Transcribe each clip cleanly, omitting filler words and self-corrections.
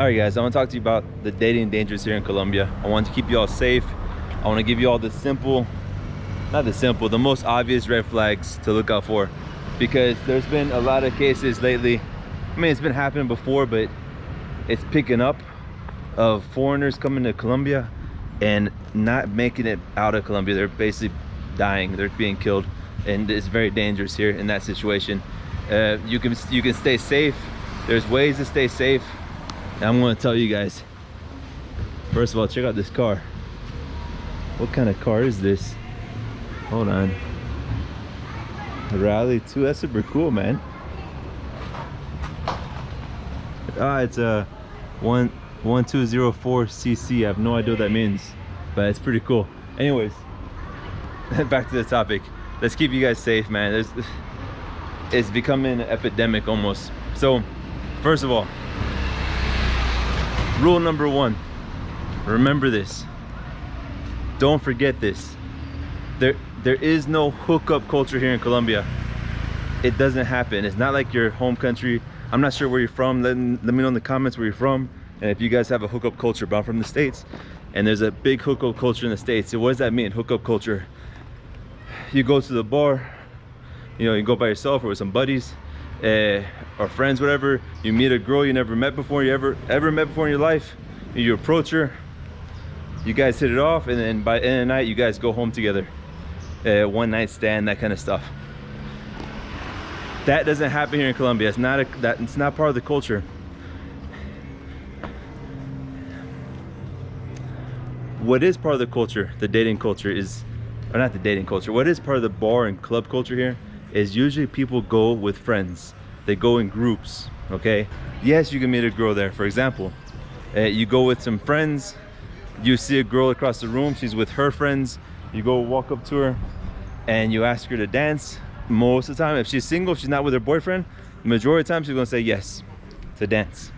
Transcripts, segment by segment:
All right, guys, I want to talk to you about the dating dangers here in Colombia. I want to keep you all safe. I want to give you all the the most obvious red flags to look out for, because there's been a lot of cases lately. I mean, it's been happening before, but it's picking up, of foreigners coming to Colombia and not making it out of Colombia. They're basically dying, they're being killed, and it's very dangerous here in that situation. You can stay safe. There's ways to stay safe. I'm going to tell you guys. First of all, check out this car. What kind of car is this? Hold on. A Rally 2. That's super cool, man. It's a 1204cc. I have no idea what that means, but it's pretty cool. Anyways, back to the topic. Let's keep you guys safe, man. It's becoming an epidemic almost. So, first of all, rule number one, remember this. Don't forget this. There is no hookup culture here in Colombia. It doesn't happen. It's not like your home country. I'm not sure where you're from. Let me know in the comments where you're from, and if you guys have a hookup culture. But I'm from the States, and there's a big hookup culture in the States. So what does that mean, hookup culture? You go to the bar, you know, you go by yourself or with some buddies, or friends, whatever. You meet a girl you never met before, you ever met before in your life. You approach her, you guys hit it off, and then by the end of the night you guys go home together. One night stand, that kind of stuff. That doesn't happen here in Colombia. It's not part of the culture. What is part of the culture, the dating culture, is, or not the dating culture, what is part of the bar and club culture here is usually people go with friends. They go in groups, okay? Yes, you can meet a girl there. For example, you go with some friends, you see a girl across the room, she's with her friends, you go walk up to her and you ask her to dance. Most of the time, if she's single, if she's not with her boyfriend, the majority of the time she's gonna say yes to dance.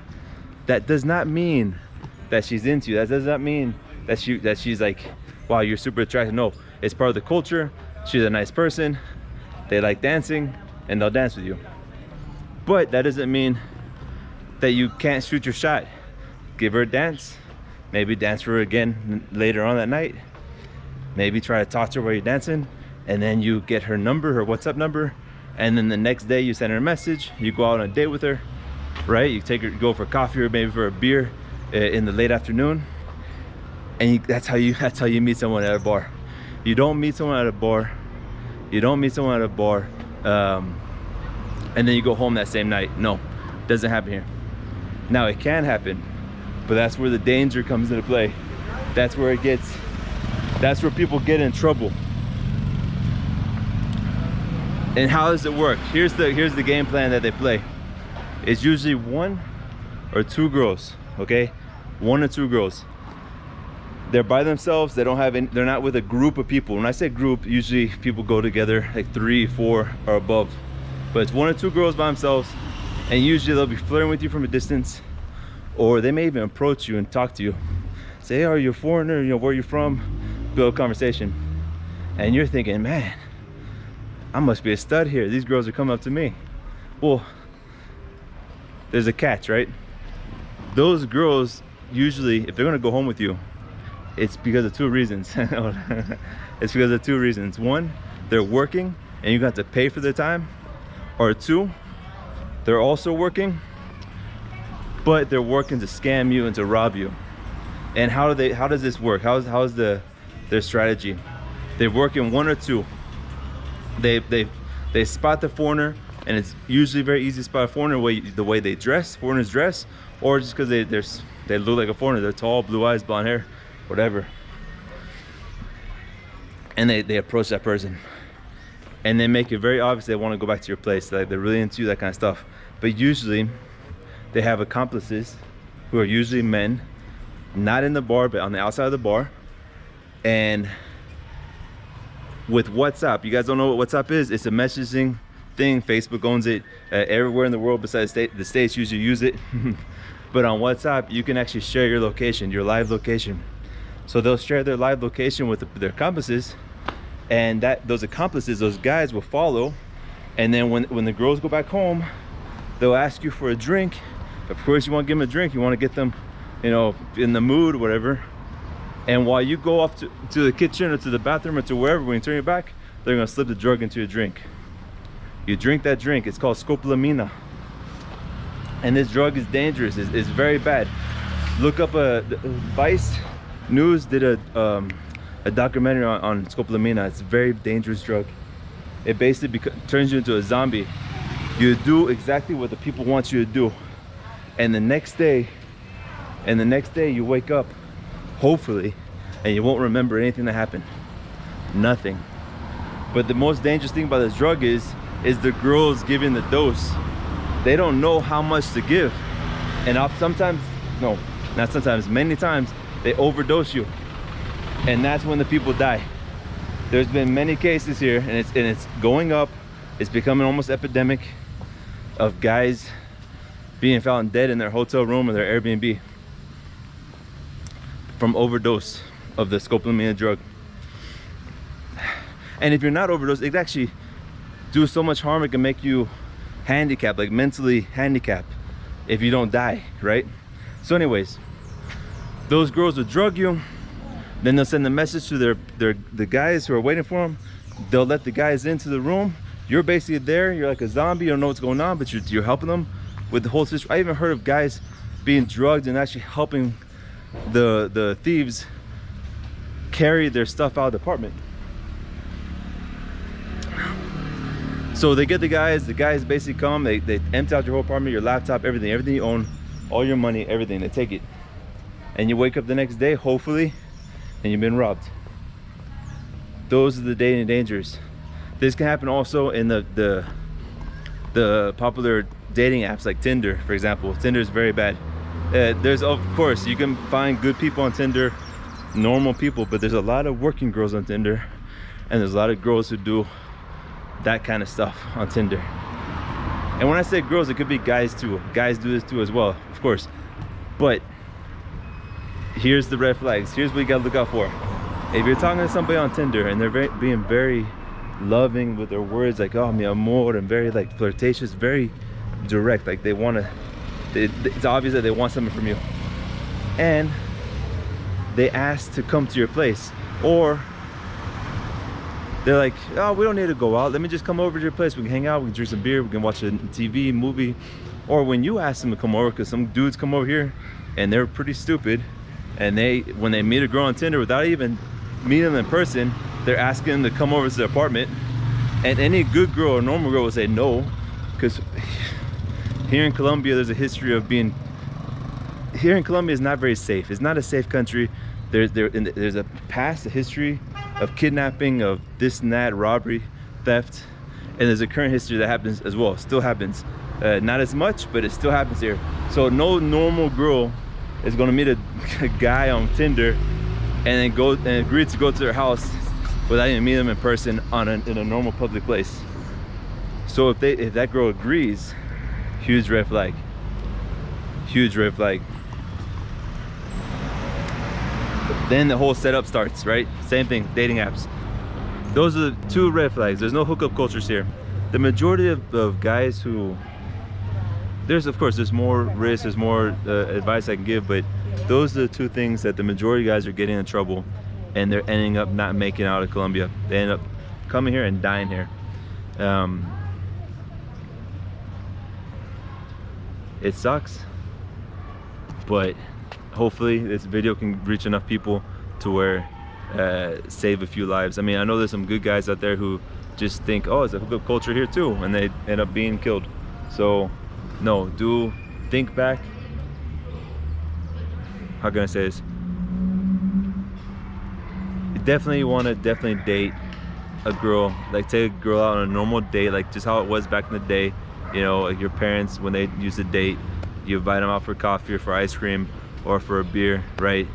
That does not mean that she's into you. That does not mean that she's like, wow, you're super attractive. No, it's part of the culture. She's a nice person, they like dancing, and they'll dance with you. But that doesn't mean that you can't shoot your shot. Give her a dance, maybe dance for her again later on that night, maybe try to talk to her while you're dancing, and then you get her number, her WhatsApp number, and then the next day you send her a message, you go out on a date with her, right? You take her, go for coffee or maybe for a beer in the late afternoon, and that's how you meet someone at a bar. You don't meet someone at a bar, and then you go home that same night. No, it doesn't happen here. Now it can happen, but that's where the danger comes into play. That's where people get in trouble. And how does it work? Here's the game plan that they play. It's usually one or two girls, okay? One or two girls. They're by themselves. They're not with a group of people. When I say group, usually people go together, like 3, 4 or above. But it's one or two girls by themselves, and usually they'll be flirting with you from a distance, or they may even approach you and talk to you. Say, hey, are you a foreigner? You know, where are you from? Build a conversation. And you're thinking, man, I must be a stud here. These girls are coming up to me. Well, there's a catch, right? Those girls, usually, if they're gonna go home with you, it's because of two reasons. It's because of two reasons. One, they're working and you got to pay for their time. Or two, they're also working, but they're working to scam you and to rob you. And how does this work? How's their strategy? They work in one or two. They spot the foreigner, and it's usually very easy to spot a foreigner the way they dress, foreigners dress, or just because they look like a foreigner. They're tall, blue eyes, blonde hair, whatever. And they approach that person, and they make it very obvious they want to go back to your place, like they're really into you, that kind of stuff. But usually they have accomplices who are usually men, not in the bar but on the outside of the bar. And with WhatsApp, you guys don't know what WhatsApp is? It's a messaging thing. Facebook owns it. Everywhere in the world besides the States usually use it. But on WhatsApp, you can actually share your location, your live location. So they'll share their live location with their accomplices, and those accomplices, those guys, will follow. And then when the girls go back home, they'll ask you for a drink, Of course, you want to give them a drink. You want to get them, you know, in the mood, whatever. And while you go off to the kitchen or to the bathroom or to wherever, when you turn your back, they're gonna slip the drug into your drink. You drink that drink. It's called scopolamine, and this drug is dangerous. It's very bad. Look up Vice News did a documentary on scopolamine. It's a very dangerous drug. It basically turns you into a zombie. You do exactly what the people want you to do, and the next day you wake up, hopefully, and you won't remember anything that happened. Nothing. But the most dangerous thing about this drug is the girls giving the dose. They don't know how much to give, and sometimes, no, not sometimes, many times they overdose you, and that's when the people die. There's been many cases here, and it's going up. It's becoming almost epidemic of guys being found dead in their hotel room or their Airbnb from overdose of the scopolamine drug. And if you're not overdosed, it can actually do so much harm. It can make you handicapped, like mentally handicapped, if you don't die, right? So anyways, those girls will drug you, then they'll send a message to the guys who are waiting for them. They'll let the guys into the room. You're basically there, you're like a zombie, you don't know what's going on, but you're helping them with the whole situation. I even heard of guys being drugged and actually helping the thieves carry their stuff out of the apartment. So they get the guys basically come, they empty out your whole apartment, your laptop, everything you own, all your money, everything, they take it. And you wake up the next day, hopefully, and you've been robbed. Those are the dating dangers. This can happen also in the popular dating apps like Tinder, for example. Tinder is very bad. There's, of course, you can find good people on Tinder, normal people, but there's a lot of working girls on Tinder, and there's a lot of girls who do that kind of stuff on Tinder. And when I say girls, it could be guys too. Guys do this too as well, of course. But here's the red flags. Here's what you gotta look out for. If you're talking to somebody on Tinder and they're being very loving with their words, like oh mi amor, and very like flirtatious, very direct, like they want to, it's obvious that they want something from you, and they ask to come to your place, or they're like, oh, we don't need to go out, let me just come over to your place, we can hang out, we can drink some beer, we can watch a TV movie. Or when you ask them to come over, because some dudes come over here and they're pretty stupid, and when they meet a girl on Tinder without even meeting them in person, they're asking them to come over to the apartment. And any good girl or normal girl will say no, because here in Colombia there's a history of being, here in Colombia is not very safe. It's not a safe country. There's a past, a history of kidnapping, of this and that, robbery, theft, and there's a current history that happens as well, still happens. Not as much, but it still happens here. So no normal girl is gonna meet a guy on Tinder and then go and agree to go to their house without even meeting them in person in a normal public place. So if that girl agrees, huge red flag. Huge red flag. Then the whole setup starts, right? Same thing, dating apps. Those are the two red flags. There's no hookup cultures here. The majority of guys who, of course there's more risk, there's more advice I can give, but those are the two things that the majority of guys are getting in trouble, and they're ending up not making out of Colombia. They end up coming here and dying here. It sucks, but hopefully this video can reach enough people to where save a few lives. I mean, I know there's some good guys out there who just think, oh, it's a hookup culture here too, and they end up being killed. So no, do think back. How can I say this? You definitely want to date a girl, like take a girl out on a normal date, like just how it was back in the day. You know, like your parents, when they used to date, you invite them out for coffee or for ice cream or for a beer, right?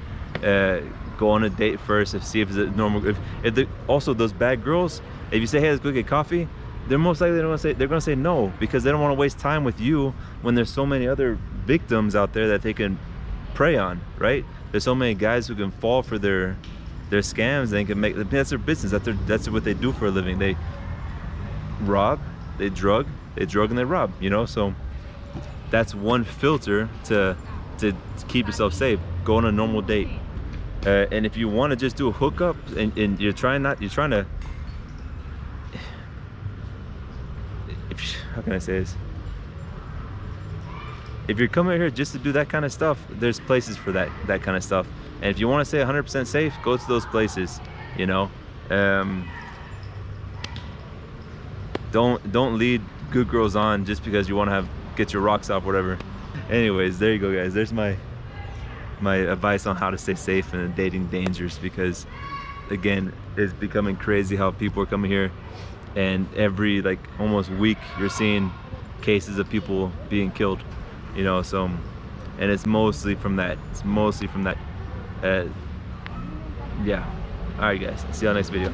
Go on a date first and see if it's a normal. Also, those bad girls, if you say, hey, let's go get coffee, they're most likely they're gonna say no, because they don't want to waste time with you when there's so many other victims out there that they can prey on, right? There's so many guys who can fall for their scams. They can make, that's their business. That's what they do for a living. They rob, they drug and they rob, you know. So that's one filter to keep yourself safe. Go on a normal date. And if you want to just do a hookup and you're trying to, how can I say this? If you're coming here just to do that kind of stuff, there's places for that kind of stuff. And if you want to stay 100% safe, go to those places, you know. Don't lead good girls on just because you want to get your rocks off, whatever. Anyways, there you go, guys. There's my advice on how to stay safe in the dating dangers, because again, it's becoming crazy how people are coming here, and every like almost week you're seeing cases of people being killed, you know. So, and it's mostly from that. Yeah. All right, guys. See you on the next video.